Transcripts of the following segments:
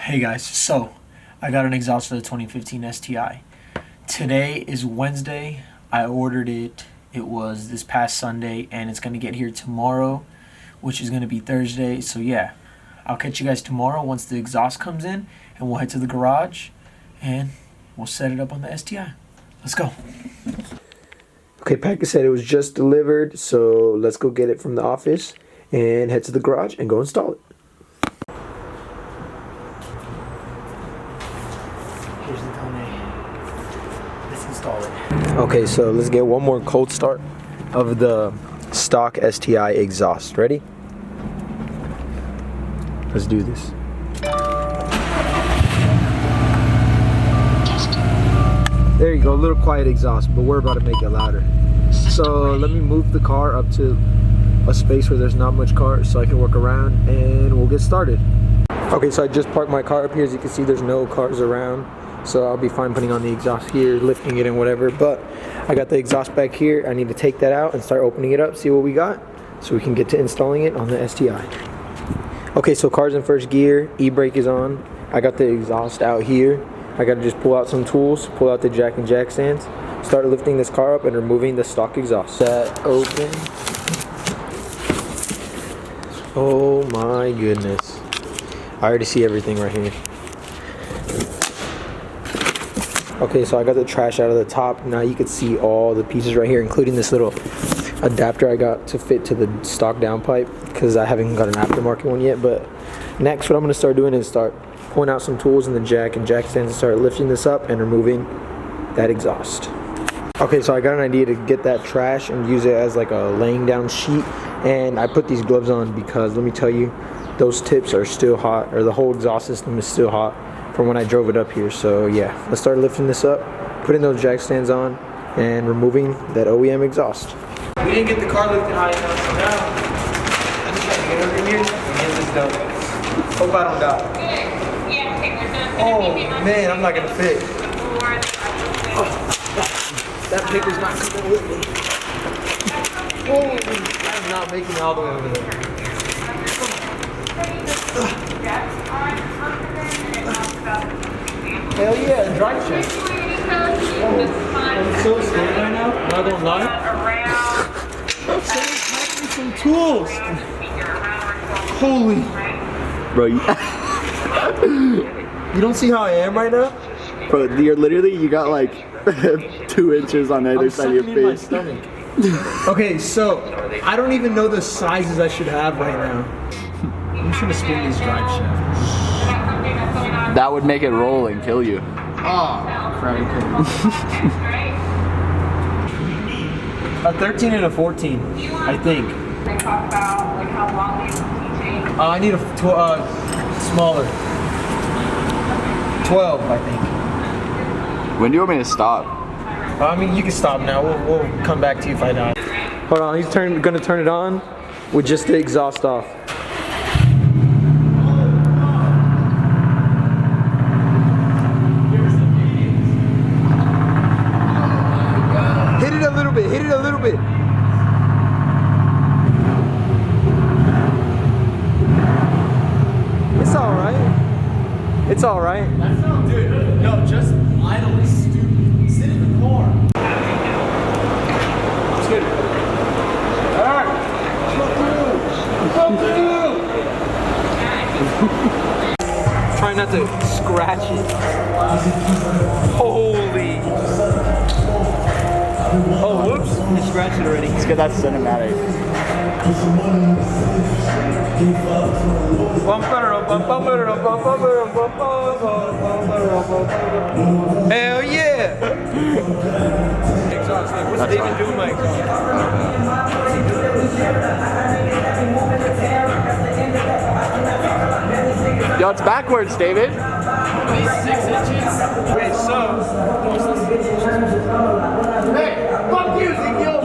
Hey guys, so I got an exhaust for the 2015 STI. Today is Wednesday. I ordered it. It was this past Sunday, and it's gonna get here tomorrow, which is gonna be Thursday. So yeah, I'll catch you guys tomorrow once the exhaust comes in, and we'll head to the garage and we'll set it up on the STI. Let's go. Okay, Packer said it was just delivered, so let's go get it from the office and head to the garage and go install it. Here's the Tomei. Let's install it. Okay, so let's get one more cold start of the stock STI exhaust. Ready? Let's do this. There you go, a little quiet exhaust, but we're about to make it louder. So let me move the car up to a space where there's not much cars so I can work around and we'll get started. Okay, so I just parked my car up here. As you can see, there's no cars around, so I'll be fine putting on the exhaust here, lifting it and whatever, but I got the exhaust back here. I need to take that out and start opening it up, see what we got, so we can get to installing it on the STI. Okay, so car's in first gear, e-brake is on. I got the exhaust out here. I gotta just pull out some tools, pull out the jack and jack stands, start lifting this car up and removing the stock exhaust. That open. Oh my goodness. I already see everything right here. Okay, so I got the trash out of the top. Now you can see all the pieces right here, including this little adapter I got to fit to the stock downpipe, because I haven't got an aftermarket one yet. But next, what I'm gonna start doing is start pulling out some tools in the jack and jack stands and start lifting this up and removing that exhaust. Okay, so I got an idea to get that trash and use it as like a laying down sheet, and I put these gloves on because let me tell you, those tips are still hot, or the whole exhaust system is still hot from when I drove it up here. So yeah, let's start lifting this up, putting those jack stands on, and removing that OEM exhaust. We didn't get the car lifted high enough, so now I'm just trying to get over here and get this done. Hope I don't die. Oh man, I'm not gonna fit. Oh, that paper's not coming with me. Holy, I'm not making it all the way over there. Hell yeah, drive check. I'm so scared right now, I'm not gonna lie. Someone pack me some tools. Holy. Bro, you don't see how I am right now? bro, you're literally, you got like 2 inches on either side of your face. My stomach. Okay, so I don't even know the sizes I should have right now. I'm just gonna spin these drive shafts. That would make it roll and kill you. Oh, crap. A 13 and a 14, I think. They talk about like how long they were teaching. I need a smaller. 12, I think. When do you want me to stop? I mean, you can stop now. We'll come back to you if I die. Hold on, he's gonna turn it on with just the exhaust off. Hit it a little bit, hit it a little bit. It's alright. It's alright. That's not good. No, just idly stupid. Sit in the car. It's good. Alright. Try not to scratch it. Holy. Oh, whoops. I scratched it already. It's good, that's cinematic. Hell yeah! Exhaust. What's David doing my exhaust? Yo, it's backwards, David. 6 inches. Okay, so. Hey, fuck you, Ezekiel!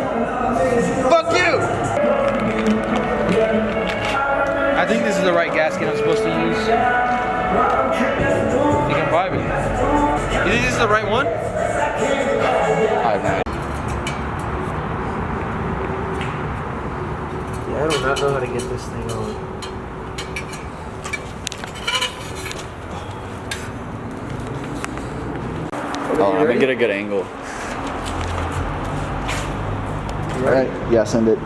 Fuck you! I think this is the right gasket I'm supposed to use. You can vibe it. You think this is the right one? I have no idea. Yeah, I don't not know how to get this thing on. Oh, I'm gonna get a good angle. All right, yeah, send it.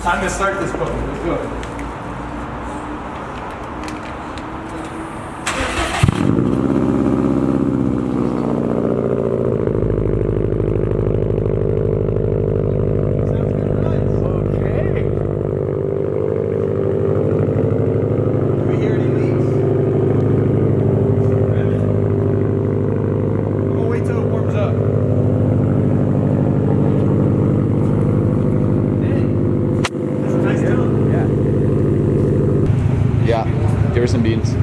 Time to start this book. Let's go. Yeah, give her some beans.